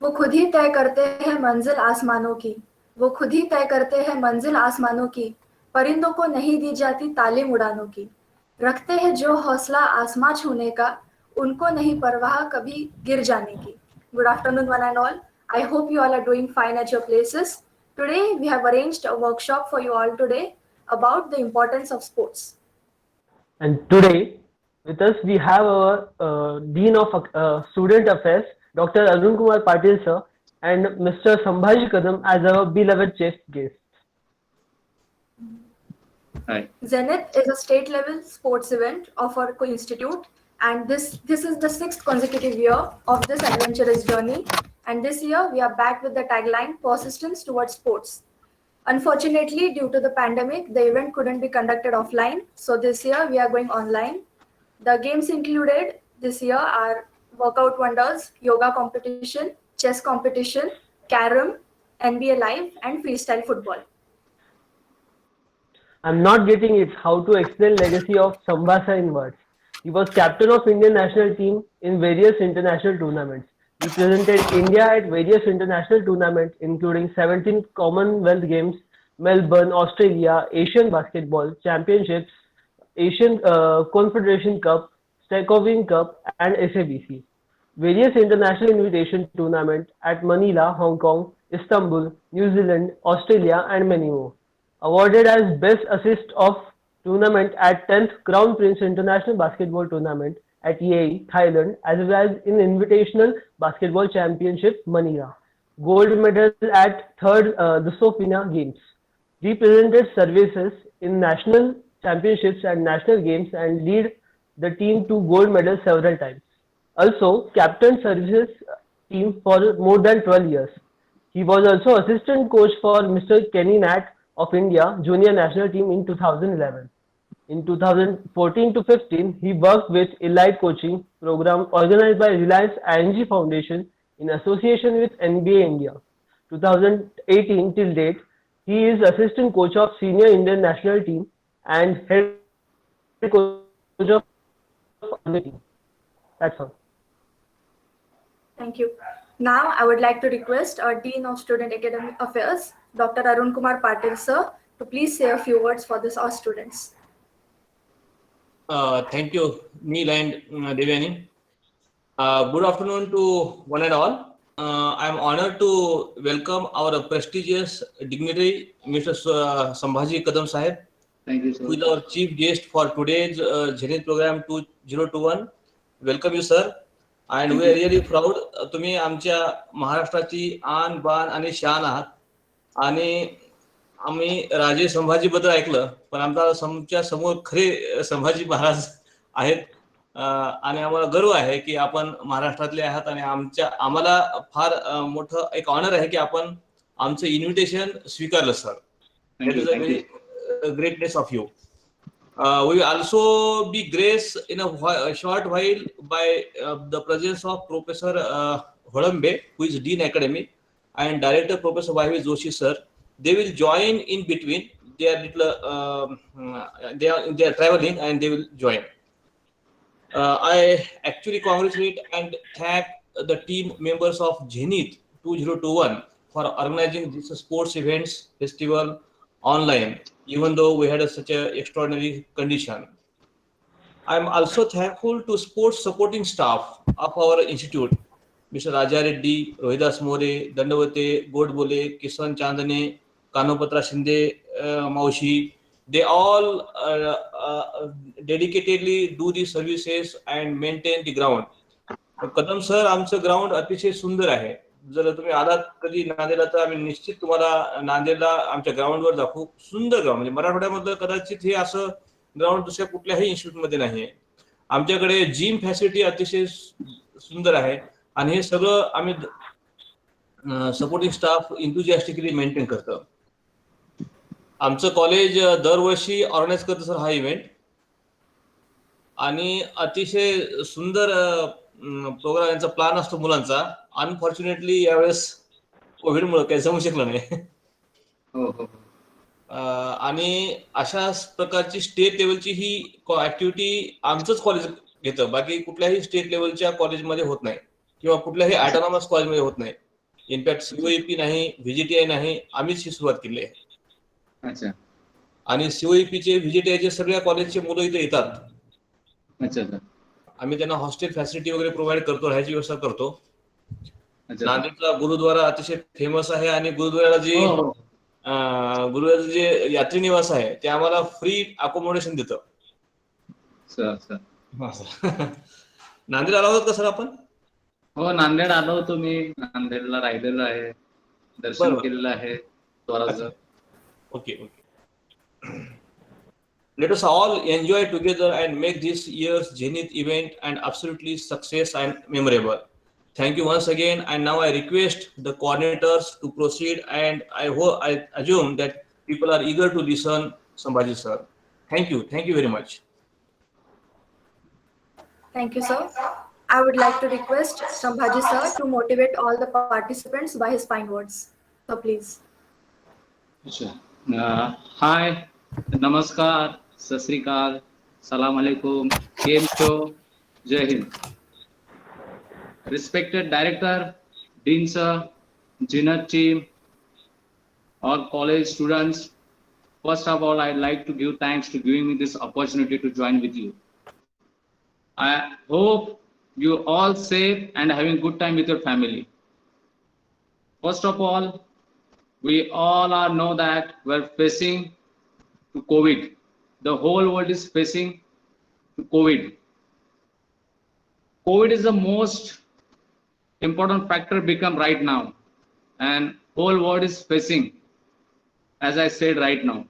वो खुद ही तय करते हैं मंजिल आसमानों की, वो खुद ही तय करते हैं मंजिल आसमानों की, परिंदों को नहीं दी जाती तालीम उड़ानों की। रखते हैं जो हौसला आसमां छूने का, उनको नहीं परवाह कभी गिर जाने की। Good afternoon, one and all. I hope you all are doing fine at your places. Today, we have arranged a workshop for you all today about the importance of sports. And today, with us, we have our Dean of Student Affairs, Dr. Arun Kumar Patil sir, and Mr. Sambhaji Kadam as our beloved chief guest. Hi. Zenith is a state-level sports event of our institute, and this is the 6th consecutive year of this adventurous journey. And this year, we are back with the tagline "Persistence towards Sports." Unfortunately, due to the pandemic, the event couldn't be conducted offline, so this year we are going online. The games included this year are workout wonders, yoga competition, chess competition, carom, NBA Live, and freestyle football. I'm not getting it how to explain legacy of Sambasa in words. He was captain of Indian national team in various international tournaments. He represented India at various international tournaments including 17 Commonwealth Games, Melbourne, Australia, Asian Basketball Championships, Asian Confederation Cup, Stakhovin Cup and SABC. Various international invitation tournaments at Manila, Hong Kong, Istanbul, New Zealand, Australia and many more. Awarded as Best Assist of Tournament at 10th Crown Prince International Basketball Tournament at Yei, Thailand, as well as in Invitational Basketball Championship, Manila. Gold medal at 3rd the Sofia Games. Represented services in national championships and national games and lead the team to gold medals several times. Also, captain services team for more than 12 years. He was also assistant coach for Mr. Kenny Nat of India junior national team in 2011. In 2014 to 15, he worked with Elite Coaching Program organized by Reliance ING Foundation in association with NBA India. 2018 till date, he is assistant coach of senior Indian national team and head coach of Army team. That's all. Thank you. Now, I would like to request our Dean of Student Academic Affairs, Dr. Arun Kumar Patil, sir, to please say a few words for our students. Thank you, Neil and Devyani. Good afternoon to one and all. I am honored to welcome our prestigious dignitary, Mr. Sambhaji Kadam Sahib. Thank you, sir. Who is our chief guest for today's Zenith program 2021. Welcome you, sir. And we are really proud. तुम्ही आमच्या महाराष्ट्राची आन बान आणि शान आहात. आणि आम्ही राजे संभाजी बद्दल ऐकलं, पण आमच्या समोर खरे संभाजी महाराज आहेत. आणि आम्हाला गर्व आहे की आपण महाराष्ट्रातले आहात आणि आम्हाला फार मोठं एक ऑनर आहे की आपण आमचं इन्व्हिटेशन स्वीकारलं, sir. That is a very greatness of you. We will also be graced in a short while by the presence of Professor Holambe, who is Dean Academic, and Director Professor Y.V. Joshi, sir. They will join in between. They are traveling and they will join. I actually congratulate and thank the team members of Zenith 2021 for organizing this sports events festival online, even though we had such an extraordinary condition. I am also thankful to sports supporting staff of our institute, Mr. Raja Reddy, Rohidas More, Dandavate, Godbole, Kisan Chandane, Kanopatra Shinde, Maushi. They all dedicatedly do the services and maintain the ground. Kadam sir, आमचं ground अतिशय सुंदर आहे. जर तुम्ही आलात कधी नांदेडला तर आम्ही निश्चित तुम्हाला नांदेडला आमच्या ग्राउंडवर दाखवू. सुंदर ग्राउंड, म्हणजे मराठवाड्यामधलं कदाचित हे असं ग्राउंड दुसऱ्या कुठल्याही इन्स्टिट्यूटमध्ये नाही आहे. आमच्याकडे जिम फॅसिलिटी अतिशय सुंदर आहे आणि हे सगळं आम्ही सपोर्टिंग स्टाफ इंथुजियास्टिकली मेंटेन करतं. आमचं कॉलेज दरवर्षी ऑर्गनाईज करतं सर हा इव्हेंट, आणि अतिशय सुंदर प्रोग्राम यांचा प्लॅन असतो मुलांचा. अनफॉर्च्युनेटली यावेळेस कोविडमुळे काही जमू शकलं नाही. आणि अशा प्रकारची स्टेट लेवलची ही ऍक्टिव्हिटी आमचंच कॉलेज घेतं, बाकी कुठल्याही स्टेट लेवलच्या कॉलेजमध्ये होत नाही किंवा कुठल्याही ऑटोनॉमस कॉलेजमध्ये होत नाही. इनफॅक्ट सीओईपी नाही, व्हीजीटीआय नाही, आम्हीच ही सुरुवात केली आहे. अच्छा आणि सीओईपीचे व्हीजीटीआयचे सगळ्या कॉलेजचे मुलं इथे येतात. अच्छा अच्छा आम्ही त्यांना हॉस्टेल फॅसिलिटी वगैरे प्रोव्हाइड करतो, राहायची व्यवस्था करतो. अच्छा. नांदेडचा गुरुद्वारा अतिशय फेमस आहे आणि गुरुद्वाराला जी हो हो गुरुद्वाराचं जे यात्री निवास आहे ते आम्हाला फ्री अकोमोडेशन देतं. Sir sir. नांदेड आला होता का सर आपण? हो नांदेड आलो होतो मी. नांदेडला राहिलेलो आहे, दर्शन बरोबर. केलेलं आहे द्वाराचं. Okay, okay. Let us all enjoy together and make this year's Zenith event an absolutely success and memorable. Thank you once again, and now I request the coordinators to proceed, and I assume that people are eager to listen Sambhaji sir. Thank you very much. Thank you, sir. I would like to request Sambhaji sir to motivate all the participants by his fine words. So please. हाय, नमस्कार, सत श्री अकाल, सलाम अलैकुम, केम छो, जय Hind. Respected director, dean sir, Zenith team, all college students, first of all I'd like to give thanks to giving me this opportunity to join with you. I hope you all safe and having good time with your family. First of all, we all are know that we're facing to COVID. The whole world is facing to COVID. COVID is the most important factor become right now, and whole world is facing, as I said right now.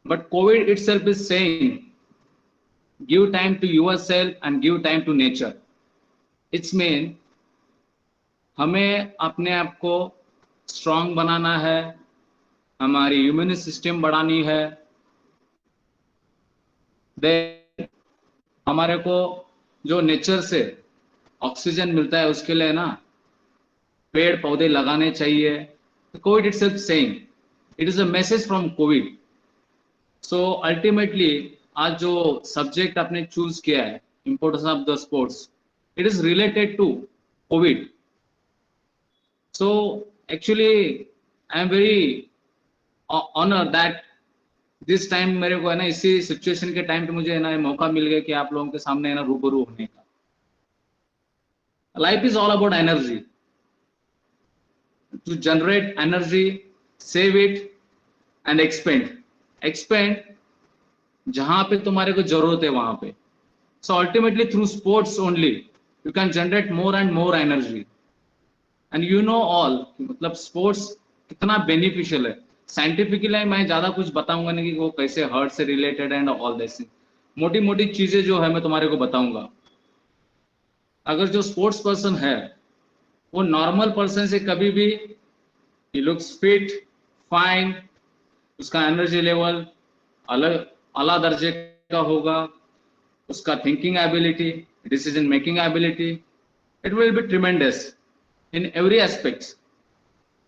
But COVID itself is saying, give time to yourself and give time to nature. It's mean हमें अपने आप को strong बनाना है, हमारी immune system बढ़ानी है. Then हमारे को जो नेचर से ऑक्सीजन मिलता है उसके लिए ना पेड़ पौधे लगाने चाहिए. Covid itself saying, it is a message from Covid. So ultimately आज जो सब्जेक्ट आपने चूज किया है, importance of the sports, it is related to Covid. So actually I am very honored that this time मेरे को है ना इसी सिचुएशन के टाइम पे मुझे है ना मौका मिल गया कि आप लोगों के सामने है ना रूबरू होने का. Life is all about energy. To generate energy, save it and expend. Expend जहां पे तुम्हारे को जरूरत है वहां पे. So ultimately through sports only you can generate more and more energy. And you know all, मतलब स्पोर्ट्स कितना बेनिफिशियल है. साइंटिफिकली मैं ज्यादा कुछ बताऊंगा नहीं कि वो कैसे हार्ट से रिलेटेड एंड ऑल दिस. मोटी मोटी चीजें जो है मैं तुम्हारे को बताऊंगा. अगर जो स्पोर्ट्स पर्सन है वो नॉर्मल पर्सन से कभी भी ही लुक्स फिट, फाइन, उसका एनर्जी लेवल अलग अला दर्जे का होगा, उसका thinking ability, decision making ability, it will be tremendous in every aspects.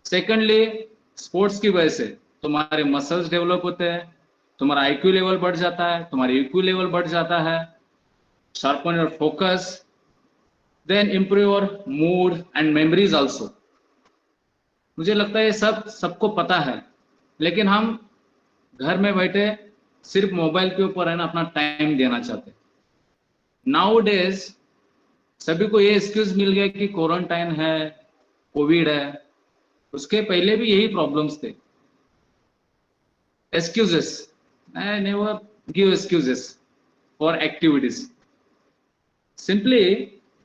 Secondly, sports की वजह से तुम्हारे मसल्स डेवलप होते हैं, तुम्हारा IQ लेवल बढ़ जाता है, तुम्हारा EQ लेवल बढ़ जाता है, sharpen your focus, then improve your mood and memories also. मुझे लगता है ये सबको पता है, लेकिन हम घर में बैठे सिर्फ मोबाइल के ऊपर है ना अपना टाइम देना चाहते. Nowadays सभी को ये एक्सक्यूज मिल गया कि क्वारंटाइन है, कोविड है. उसके पहले भी यही प्रॉब्लम्स थे. Excuses, I never give excuses for activities. Simply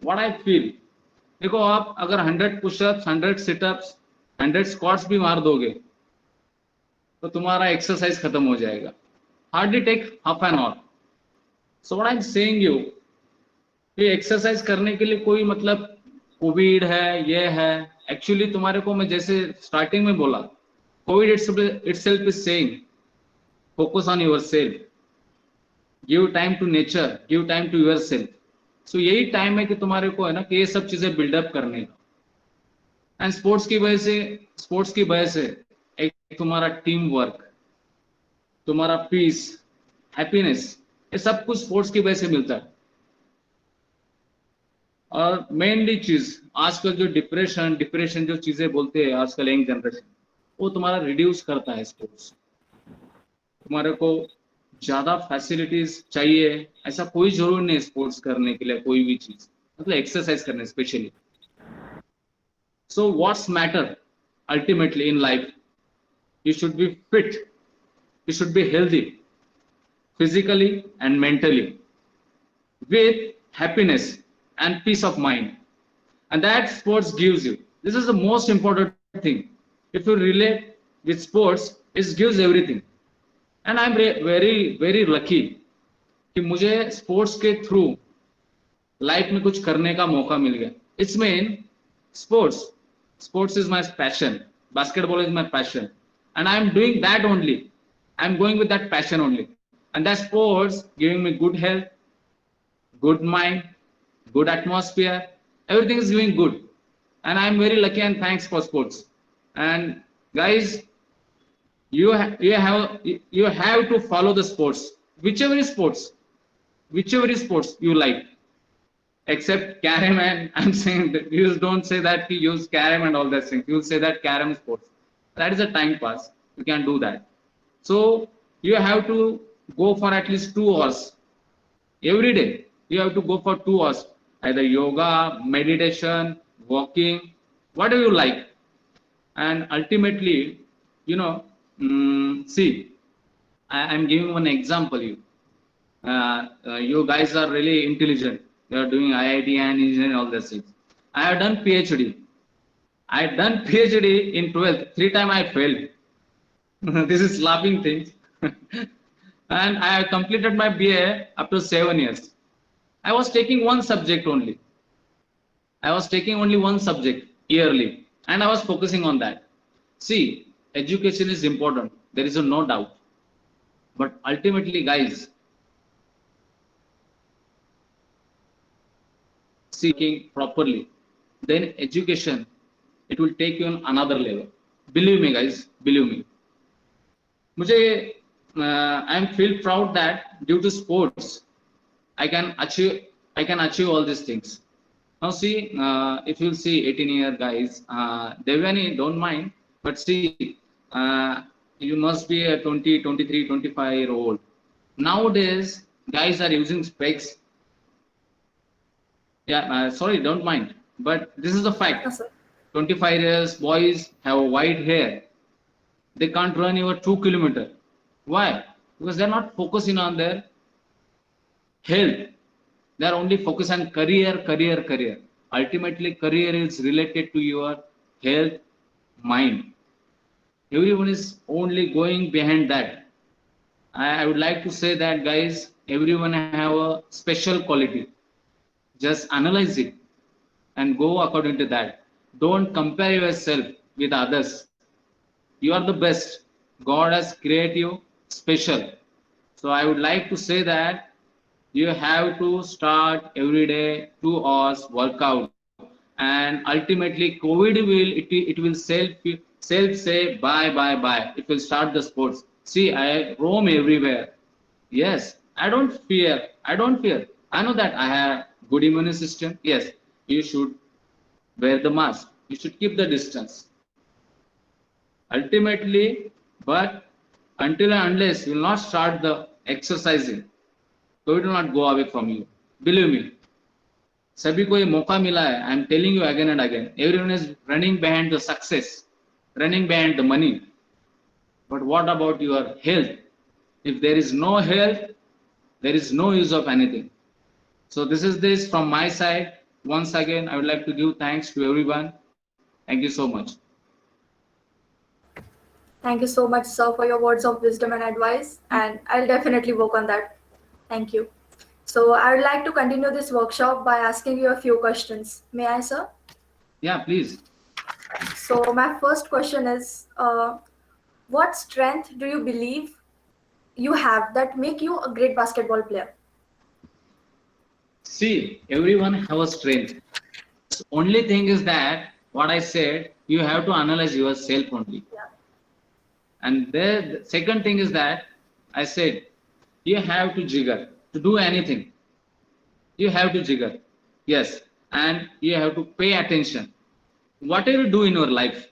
what I feel, देखो आप अगर 100 पुशअप्स, 100 सिटअप्स, 100 स्क्वाट्स भी मार दोगे तो तुम्हारा एक्सरसाइज खत्म हो जाएगा. Hardly take half an hour. So what I am saying you, ये एक्सरसाइज करने के लिए कोई मतलब कोविड है ये है. एक्चुअली तुम्हारे को मैं जैसे स्टार्टिंग में बोला, covid itself is saying focus on yourself, give time to nature, give time to yourself. So यही टाइम है कि तुम्हारे को है ना कि ये सब चीजें बिल्डअप करने का. एंड स्पोर्ट्स की वजह से एक तुम्हारा टीम वर्क, तुम्हारा पीस, हैप्पीनेस, ये सब कुछ स्पोर्ट्स की वजह से मिलता है. और मेनली चीज आजकल जो डिप्रेशन जो चीजें बोलते हैं आजकल यंग जनरेशन, वो तुम्हारा रिड्यूस करता है स्पोर्ट्स। तुम्हारे को ज्यादा फैसिलिटीज चाहिए ऐसा कोई जरूरी नहीं स्पोर्ट्स करने के लिए, कोई भी चीज मतलब एक्सरसाइज करने specially. So what's matter ultimately in life, you should be fit, you should be healthy physically and mentally with happiness and peace of mind, and that sports gives you. This is the most important thing. If you relate with sports, it gives everything. And I'm very lucky कि मुझे sports के through life में कुछ करने का मौका मिल गया। It's mean sports is my passion, basketball is my passion, and I'm doing that only. I'm going with that passion only, and that sports giving me good health, good mind, good atmosphere, everything is going good, and I'm very lucky and thanks for sports. And guys, you have to follow the sports, whichever sports you like, except carom. And I'm saying that you don't say that you use carom and all that things. You'll say that carom sports, that is a time pass, you can do that. So you have to go for at least 2 hours every day. You have to go for 2 hours, either yoga, meditation, walking, whatever you like. And ultimately, see, I'm giving one example. You guys are really intelligent. You are doing IIT and engineering, all those things. I have done PhD. I had done PhD in 12th. 3 times I failed. This is laughing things. And I have completed my BA up to 7 years. I was taking one subject only. I was taking only one subject yearly, and I was focusing on that. See, education is important. There is no doubt. But ultimately, guys, seeking properly, then education, it will take you on another level. Believe me, guys, believe me. I am feel proud that due to sports, I can achieve all these things. Now see, if you'll see 18-year guys, Devyani, don't mind, but see, you must be a 20, 23, 25-year-old. Nowadays, guys are using specs. Yeah, sorry, don't mind, but this is a fact. Yes, sir. 25 years boys have white hair. They can't run even 2 kilometers. Why? Because they're not focusing on their health. They're only focused on career. Ultimately, career is related to your health, mind. Everyone is only going behind that. I would like to say that, guys, everyone have a special quality. Just analyze it and go according to that. Don't compare yourself with others. You are the best. God has created you special. So I would like to say that you have to start every day 2 hours workout, and ultimately COVID will self say bye. It will start the sports. See, I roam everywhere. Yes, I don't fear. I know that I have good immune system. Yes, you should wear the mask. You should keep the distance. Ultimately, but until and unless you will not start the exercising, COVID will not go away from you. Believe me. सभी को ये मौका मिला है. I am telling you again and again. Everyone is running behind the success, running behind the money. But what about your health? If there is no health, there is no use of anything. So this from my side. Once again, I would like to give thanks to everyone. Thank you so much. Thank you so much, sir, for your words of wisdom and advice, and I'll definitely work on that. Thank you. So I would like to continue this workshop by asking you a few questions. May I, sir? Yeah, please. So my first question is, what strength do you believe you have that make you a great basketball player? See, everyone have a strength. The only thing is that what I said, you have to analyze yourself only. Yeah. And the second thing is that I said, you have to jigger to do anything. You have to jigger. Yes. and you have to pay attention. Whatever you do in your life,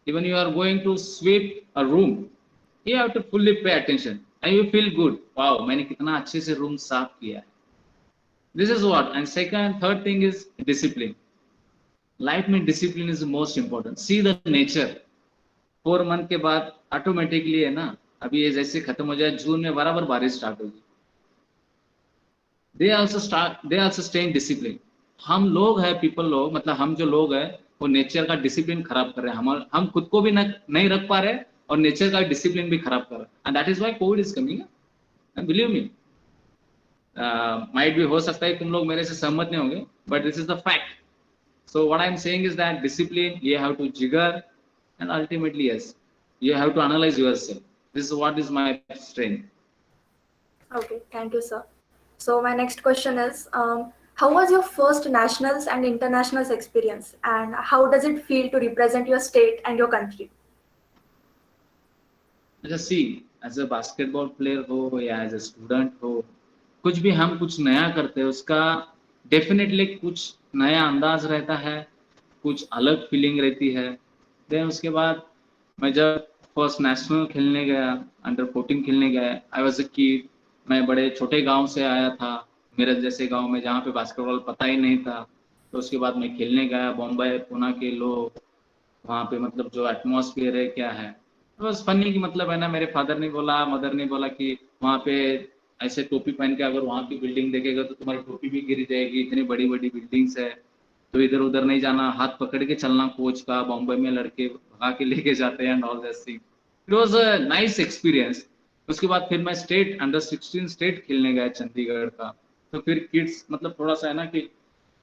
even you are going to sweep a room, you have to fully pay attention and you feel good. Wow, मैंने कितना अच्छे से room साफ किया है. This is what. And second, third thing is discipline. Life में discipline is the most important. See the nature. 4 month के बाद ऑटोमेटिकली है ना, अभी ये जैसे खत्म हो जाए जून में बराबर बारिश स्टार्ट होगी. They also stay in discipline. हम लोग है people लोग, मतलब हम जो लोग है वो नेचर का डिसिप्लिन खराब कर रहे हैं. हम खुद को भी नहीं रख पा रहे और नेचर का डिसिप्लिन भी खराब कर रहे हैं. And that is why Covid is coming. And believe me, might भी हो सकता है तुम लोग मेरे से सहमत नहीं होंगे, but this is the fact. So what I am saying is that discipline, you have to जिगर, and ultimately yes, you have to analyze yourself. This is what is my strength. Okay, thank you, sir. So my next question is, how was your first nationals and internationals experience, and how does it feel to represent your state and your country? Just see, as a basketball player हो या as a student हो, कुछ भी हम कुछ नया करते हैं उसका डेफिनेटली कुछ नया अंदाज रहता है, कुछ अलग फीलिंग रहती है. देन उसके बाद मैं जब फर्स्ट नेशनल खेलने गया, अंडर 14 खेलने गया, आई वाज अ किड. मैं बड़े छोटे गांव से आया था, मेरे जैसे गांव में जहाँ पे बास्केटबॉल पता ही नहीं था. तो उसके बाद मैं खेलने गया, बॉम्बे पुणे के लोग, वहाँ पे मतलब जो एटमॉस्फेयर है क्या है, बस फनी की मतलब है ना, मेरे फादर ने बोला, मदर ने बोला कि वहाँ पे ऐसे टोपी पहन के अगर वहाँ की बिल्डिंग देखेगा तो तुम्हारी टोपी भी गिर जाएगी, इतनी बड़ी बड़ी बिल्डिंग्स है, तो इधर उधर नहीं जाना, हाथ पकड़ के चलना कोच का. बॉम्बे में लड़के भगा के लेके जाते हैं and all that thing. It was a nice experience. उसके बाद फिर मैं स्टेट अंडर 16 स्टेट खेलने गया चंडीगढ़ का. तो फिर किड्स मतलब थोड़ा सा है ना कि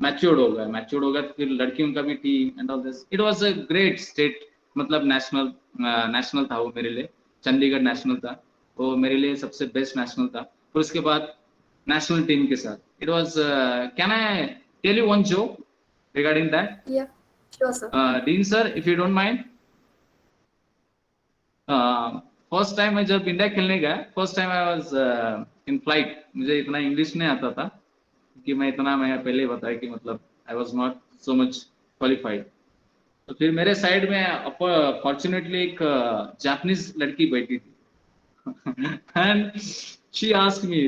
मैच्योर्ड हो गया, फिर लड़कियों का भी team and all this. It was a great state, मतलब नेशनल था वो मेरे लिए. चंडीगढ़ नेशनल था वो मेरे लिए सबसे बेस्ट नेशनल था. फिर उसके बाद नेशनल टीम के साथ it was. Can I tell you one joke regarding that? Yeah, sure, sir. Dean sir, if you don't mind. First time मैं जब इंडिया खेलने गया, first time I was in flight. मुझे इतना इंग्लिश नहीं आता था कि मैं पहले बताया कि मतलब I was not so much qualified. तो फिर मेरे साइड में फॉर्चुनेटली एक जापानीज लड़की बैठी थी and she asked me,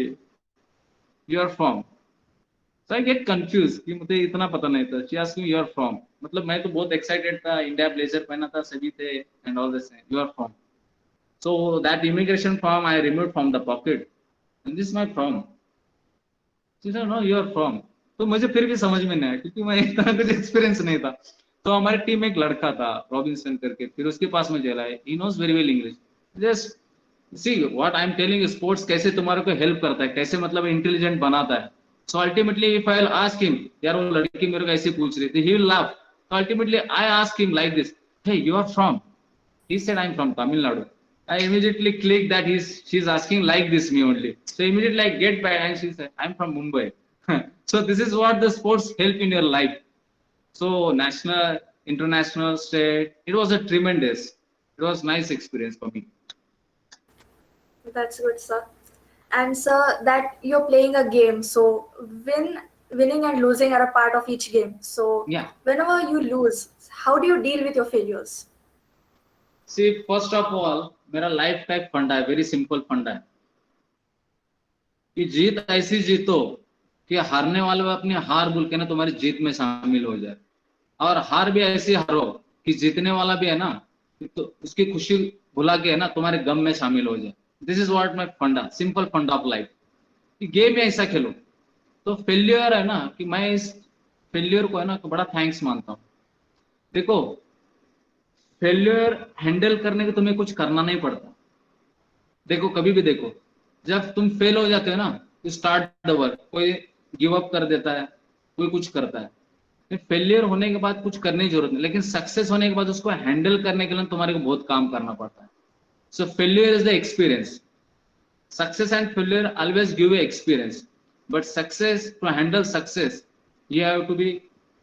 you are from. So I get confused कि मुझे इतना पता नहीं था. She asked me, you are from. मतलब मैं तो बहुत excited था, इंडिया ब्लेजर पहना था, सभी थे and all this. You are from. So that immigration form I removed from the pocket. And this is my from. She said, no, you are from. तो मुझे फिर भी समझ में नहीं आया क्योंकि मैं इतना कुछ एक्सपीरियंस नहीं था. तो हमारी टीम में एक लड़का था रॉबिन्सन करके, फिर उसके पास में चला है. He knows very well English. Just see what I am telling you, sports कैसे तुम्हारे को हेल्प करता है, कैसे मतलब इंटेलिजेंट बनाता है. So ultimately, if I'll ask him, यार वो लड़की मेरे को ऐसे पूछ रही थी, he will laugh. So ultimately, I asked him like this, hey, you are from? He said, I'm from Tamil Nadu. I immediately clicked that she's asking like this me only. So immediately I get back and she said, I'm from Mumbai. So this is what the sports help in your life. So national, international, state, it was a tremendous. It was nice experience for me. That's good, sir. And sir, that you're playing a game, so winning and losing are a part of each game. So Yeah. whenever you lose, how do you deal with your failures? See, first of all, मेरा life का एक फंडा है, very simple फंडा है कि जीत ऐसी जीतो कि हारने वाले को अपनी हार भूल के ना तुम्हारी जीत में शामिल हो जाए, और हार भी ऐसी हारो कि जीतने वाला भी है ना तो उसकी खुशी भुला के है ना तुम्हारे गम में शामिल हो जाए. दिस इज व्हाट माय फंडा, सिंपल फंडा ऑफ लाइफ. कि गेम में ऐसा खेलो. तो फेल्यूर है ना कि मैं इस फेल्यूर को है ना तो बड़ा थैंक्स मानता हूँ. देखो, फेल्यूर हैंडल करने के तुम्हें कुछ करना नहीं पड़ता. देखो कभी भी देखो, जब तुम फेल हो जाते हो ना तो स्टार्ट द वर्क. कोई गिव अप कर देता है, कोई कुछ करता है. फेलियर होने के बाद कुछ करने की जरूरत नहीं, लेकिन सक्सेस होने के बाद उसको हैंडल करने के लिए तुम्हारे को बहुत काम करना पड़ता है. सो failure is the experience. Success and failure always give you experience, but success, to handle success, you have to be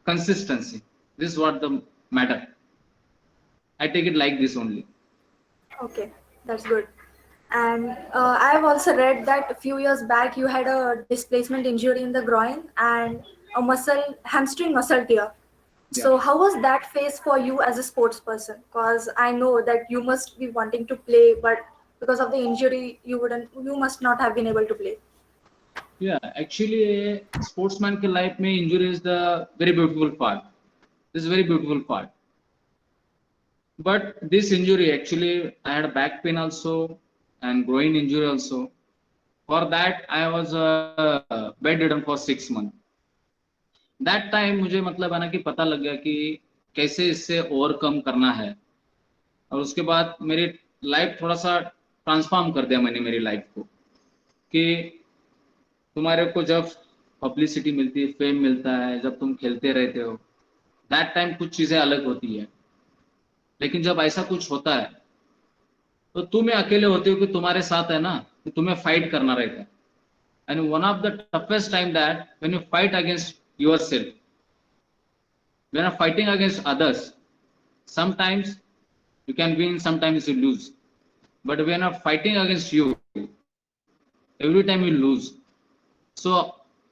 consistency. This is what the matter. I take it like this only. Okay, that's good. And I have also read that a few years back you had a displacement injury in the groin, and a hamstring muscle tear. So how was that phase for you as a sports person? Because I know that you must be wanting to play, but because of the injury, you must not have been able to play. Yeah, actually, sportsman के life में injury is the very beautiful part. This is very beautiful part. But this injury, actually, I had back pain also and groin injury also. For that, I was bedridden for 6 months. That time मुझे मतलब है ना कि पता लग गया कि कैसे इससे ओवरकम करना है, और उसके बाद मेरी लाइफ थोड़ा सा ट्रांसफॉर्म कर दिया मैंने मेरी लाइफ को, कि तुम्हारे को जब पब्लिसिटी मिलती है, फेम मिलता है, जब तुम खेलते रहते हो, दैट टाइम कुछ चीजें अलग होती है, लेकिन जब ऐसा कुछ होता है तो तुम अकेले होते हो कि तुम्हारे साथ है ना कि तुम्हें फाइट करना रहता है. And one of the toughest time that when you fight against yourself, when you fighting against others, sometimes you can win, sometimes you lose, but when you are fighting against you, every time you lose. So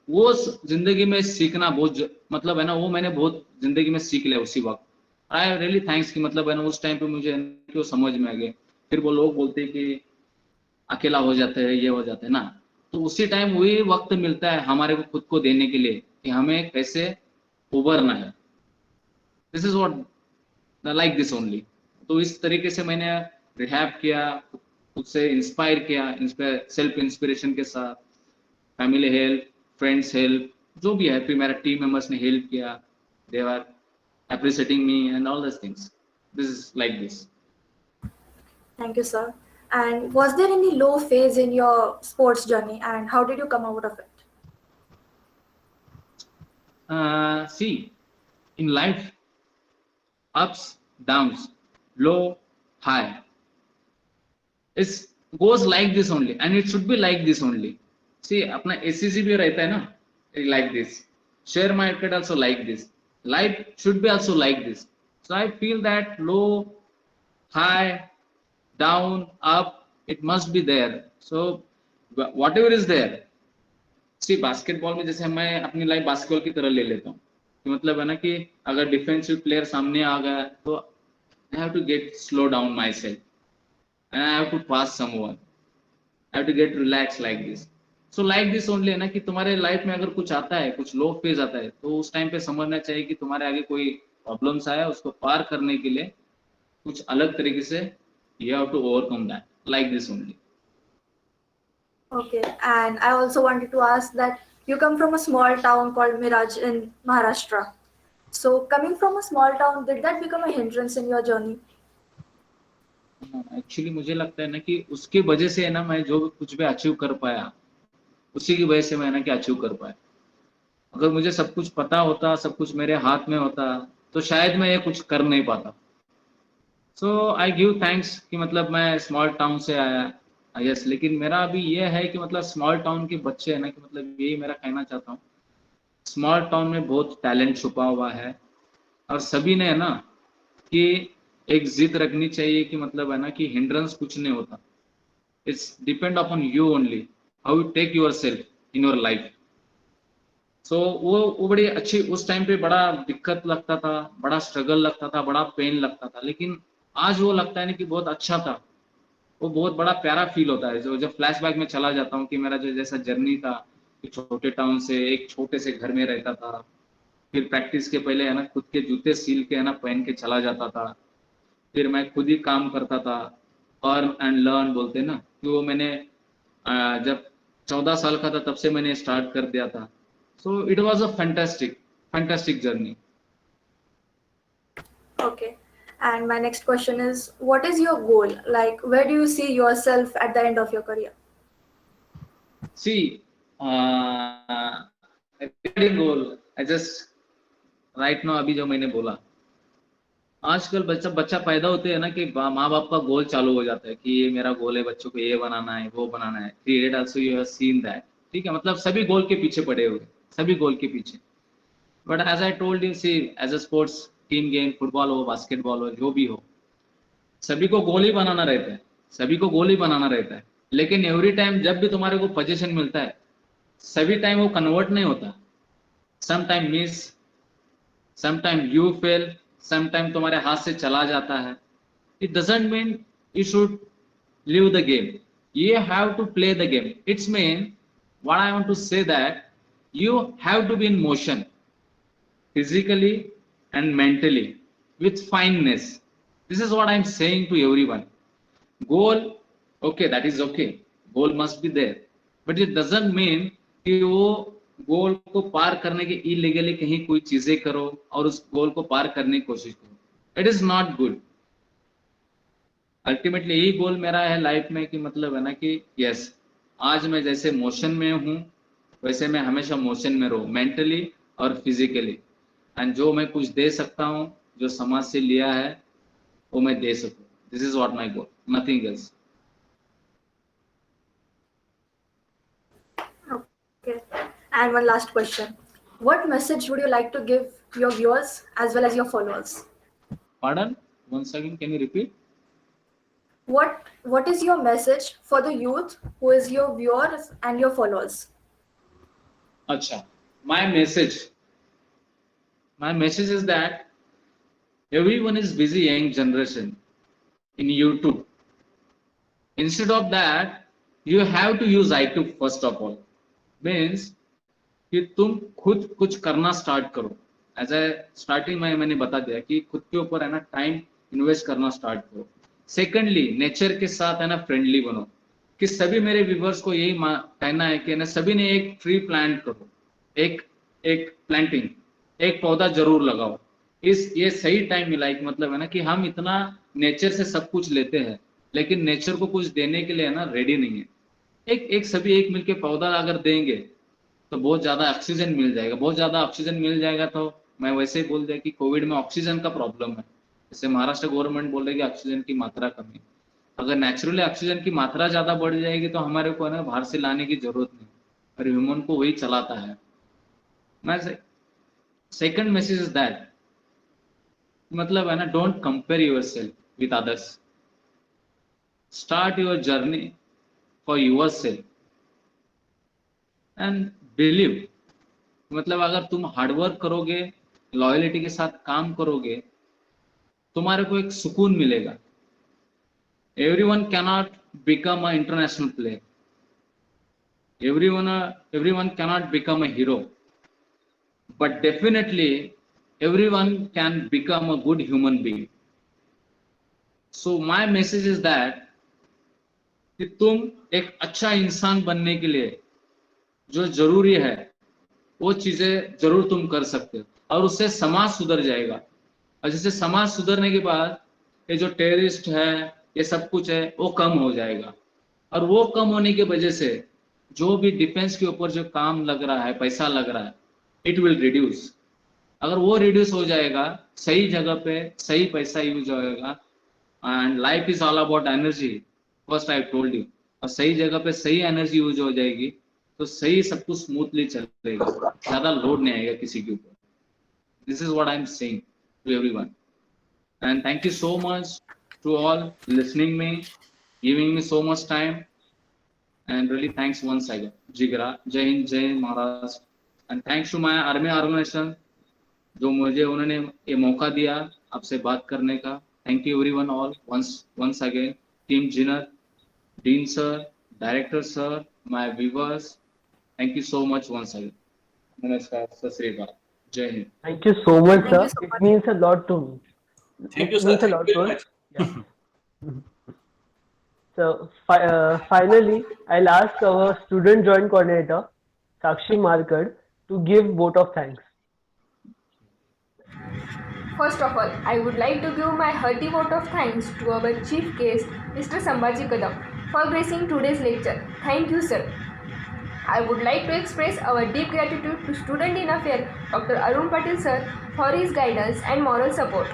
वो जिंदगी में सीखना बहुत मतलब है ना, वो मैंने बहुत जिंदगी में सीख लिया उसी वक्त. आई रियली थैंक्स कि मतलब है ना उस टाइम पे मुझे क्यों समझ में आ गए. फिर वो लोग बोलते हैं कि अकेला हो जाते हैं, ये हो जाते हैं ना, तो उसी टाइम वही वक्त मिलता है हमारे को खुद को देने के लिए कि हमें कैसे उभरना है. This is what like this only. तो इस तरीके से मैंने रिहैब किया, खुद से इंस्पायर किया, सेल्फ इंस्पिरेशन के साथ, फैमिली हेल्प, फ्रेंड्स हेल्प, जो भी है, फिर मेरा टीम मेंबर्स ने हेल्प किया, they are appreciating me and all those things. This is like this. Thank you, sir. And was there any low phase in your sports journey, and how did you come out of it? See, in life, ups, downs, low, high, it goes like this only, and it should be like this only. See, अपना ACC भी रहता है ना, like this. Share market also like this. Life should be also like this. So I feel that low, high, down, up, it must be there. So whatever is there. See, basketball में जैसे मैं अपनी life basketball की तरह ले लेता हूँ कि मतलब है ना कि अगर डिफेंसिव प्लेयर सामने आ गया तो I have to get slow down myself and I have to pass someone. I have to get relaxed like this. So like this only है ना कि तुम्हारे लाइफ में अगर कुछ आता है, कुछ लो फेज आता है, तो उस टाइम पे समझना चाहिए कि तुम्हारे आगे कोई प्रॉब्लम्स आया, उसको पार करने के लिए कुछ अलग तरीके से you have to overcome that, like this only. Okay, and I also wanted to ask that you come from a small town called Miraj in Maharashtra. So coming from a small town, did that become a hindrance in your journey? Actually मुझे लगता है ना कि उसके वजह से है ना मैं जो कुछ भी अचीव कर पाया, उसी की वजह से मैं ना कि अचीव कर पाया. अगर मुझे सब कुछ पता होता, सब कुछ मेरे हाथ में होता, तो शायद मैं ये कुछ कर नहीं पाता. सो आई गिव थैंक्स कि मतलब मैं स्मॉल टाउन से आया. यस, लेकिन मेरा अभी ये है कि मतलब स्मॉल टाउन के बच्चे है ना कि मतलब यही मेरा कहना चाहता हूँ, स्मॉल टाउन में बहुत टैलेंट छुपा हुआ है, और सभी ने है ना कि एक जिद रखनी चाहिए कि मतलब है ना कि हिंड्रेंस कुछ नहीं होता. It's depend upon you only, how you take your self in your life. So वो बड़ी अच्छी, उस टाइम पे बड़ा दिक्कत लगता था, बड़ा स्ट्रगल लगता था, बड़ा पेन लगता था, लेकिन आज वो लगता है ना कि बहुत अच्छा था. वो बहुत बड़ा प्यारा फील होता है. जो जब फ्लैशबैक में चला जाता हूँ कि मेरा जो जैसा जर्नी था, एक छोटे टाउन से एक छोटे से घर में रहता था, फिर प्रैक्टिस के पहले है ना खुद के जूते सील के है ना पहन के चला जाता था, फिर मैं खुद ही काम करता था, अर्न एंड लर्न बोलते हैं ना, कि वो मैंने जब 14 साल का था तब से मैंने स्टार्ट कर दिया था. So it was a fantastic journey. Okay. And my next question is, what is your goal? Like, where do you see yourself at the end of your career? See, regarding goal, I just right now अभी जो मैंने बोला, आजकल बच्चा पैदा होते हैं ना कि माँ बाप का गोल चालू हो जाता है कि ये मेरा गोल है, बच्चों को ये बनाना है, वो बनाना है. Create also you have seen that. ठीक है, मतलब सभी गोल के पीछे पड़े हुए, सभी गोल के पीछे. But as I told you, see, as a sports team game, football हो, बास्केटबॉल हो, जो भी हो, सभी को गोल ही बनाना रहता है, सभी को गोल ही बनाना रहता है. लेकिन एवरी टाइम जब भी तुम्हारे को पोजीशन मिलता है, सभी टाइम वो कन्वर्ट नहीं होता. sometime miss, sometime you fail, sometime तुम्हारे हाथ से चला जाता है. It doesn't mean you should leave the game. You have to play the game. It's mean what I want to say that you have to be in motion physically and mentally with fineness. This is what I'm saying to everyone. Goal, okay, that is okay. Goal must be there, but it doesn't mean कि वो गोल को पार करने के illegally कहीं कोई चीजें करो और उस गोल को पार करने की कोशिश करो. It is not good. Ultimately यही गोल मेरा है लाइफ में कि मतलब है ना कि यस, आज मैं जैसे मोशन में हूँ वैसे मैं हमेशा मोशन में रहूं, मेंटली और फिजिकली. एंड जो मैं कुछ दे सकता हूँ, जो समाज से लिया है, वो मैं दे सकूं. This is what my goal, nothing else. Okay. And one last question. What message would you like to give your viewers as well as your followers? Pardon? Once again, can you repeat? What is your message for the youth who is your viewers and your followers? Acha. My message is that everyone is busy, young generation, in YouTube. Instead of that, you have to use YouTube first of all. Means कि तुम खुद कुछ करना start करो. As a starting में मैंने बता दिया कि खुद के ऊपर है ना टाइम इन्वेस्ट करना स्टार्ट करो. सेकेंडली, नेचर के साथ है ना फ्रेंडली बनो. कि सभी मेरे व्यूवर्स को यही कहना है कि ना सभी ने एक ट्री प्लांट करो, एक प्लांटिंग, एक पौधा जरूर लगाओ. ये सही टाइम मिला है. मतलब है ना कि हम इतना नेचर से सब कुछ लेते हैं लेकिन नेचर को कुछ देने के लिए है ना रेडी नहीं है. एक सभी एक मिलके पौधा अगर देंगे तो बहुत ज्यादा ऑक्सीजन मिल जाएगा. बहुत ज्यादा ऑक्सीजन मिल जाएगा तो मैं वैसे ही बोल दिया कि कोविड में ऑक्सीजन का प्रॉब्लम है. जैसे महाराष्ट्र गवर्नमेंट बोल रही है कि ऑक्सीजन की मात्रा कमी. अगर नेचुरली ऑक्सीजन की मात्रा ज्यादा बढ़ जाएगी तो हमारे को ना बाहर से लाने की जरूरत नहीं, और ह्यूमन को वही चलाता है. मैं सेकंड मैसेज इज दैट मतलब है ना, don't compare yourself with others. Start your journey for yourself and believe. मतलब अगर तुम हार्डवर्क करोगे, लॉयलिटी के साथ काम करोगे, तुम्हारे को एक सुकून मिलेगा. Everyone cannot become a international player. everyone cannot become a hero, but definitely everyone can become a good human being. So my message is that कि तुम एक अच्छा इंसान बनने के लिए जो जरूरी है वो चीजें जरूर तुम कर सकते हो, और उससे समाज सुधर जाएगा. और जैसे समाज सुधरने के बाद ये जो टेररिस्ट है, ये सब कुछ है, वो कम हो जाएगा. और वो कम होने की वजह से जो भी डिफेंस के ऊपर जो काम लग रहा है, पैसा लग रहा है, इट विल रिड्यूस. अगर वो रिड्यूस हो जाएगा, सही जगह पे सही पैसा यूज होगा. And life is all about energy, first I told you. और सही जगह पे सही एनर्जी यूज हो जाएगी तो सही सब कुछ स्मूथली चलेगा, ज्यादा लोड नहीं आएगा किसी के ऊपर. This is what I am saying to everyone. And thank you so much to all listening me, giving me so much time. And really thanks once again. जिगरा, जय हिंद, जय Maharashtra. And thanks to my army organization जो मुझे उन्होंने ये मौका दिया आपसे बात करने का. Thank you everyone all once again. Team Jinner, Dean sir, Director sir, my viewers, thank you so much once again. नमस्कार, सत श्री अकाल, जय Hind. Thank you so much, Thank sir. you so It much. means a lot to me. Thank you, It sir. means a Thank lot you to very us. much. Yeah. So finally, I'll ask our student joint coordinator, Sakshi Markad, to give vote of thanks. First of all, I would like to give my hearty vote of thanks to our chief guest, Mr. Sambhaji Kadam, for gracing today's lecture. Thank you, sir. I would like to express our deep gratitude to Student in Affairs, Dr. Arun Patil sir, for his guidance and moral support.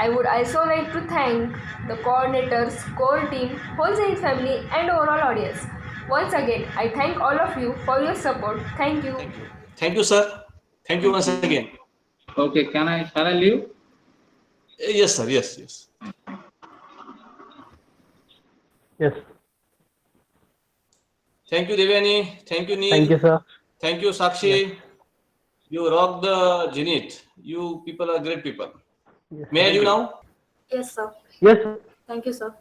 I would also like to thank the coordinators, core team, whole Science family, and overall audience. Once again, I thank all of you for your support. Thank you. Thank you, sir. Thank you once again. Okay, shall I leave? Yes, sir. Yes. Yes. Thank you, Devyani. Thank you, Neil. Thank you, sir. Thank you, Sakshi. You rock the Zenith. You people are great people. Yes. May I do now? Yes, sir. Yes, sir. Thank you, sir.